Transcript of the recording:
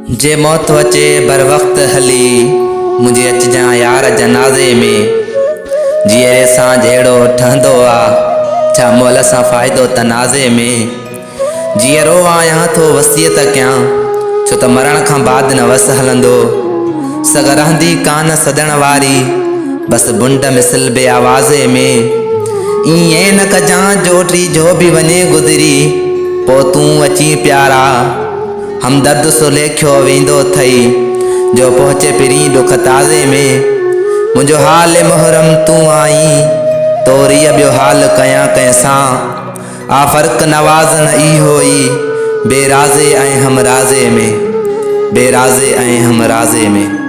जे मौत अचे बर वक्त हली मुझे अचजा यार जनाज़े में। जीअरे सां जहिड़ो ठहंदो आहे छा मोल सां फ़ाइदो तनाज़े में। जीअरो आहियां थो वसियत कयां छो त मरण खां बाद न वस हलंदो। सग रहंदी कान सदण वारी बस बुंड मिसल बे आवाज़े में। ईअं न कजां जो टी जो बि वञे गुज़री पो तूं अची प्यारा। हमदर्द सो लेखियो वेंदो थई जो पहुचे पिरी दुख ताज़े में। मुझो हाल मुहरम तू आई तोरी बियो हाल कयां कैसां। आ फ़र्क नवाज़न इहो ई बेराज़े ऐं हम राज़े में, बेराज़े ऐं हम राज़े में।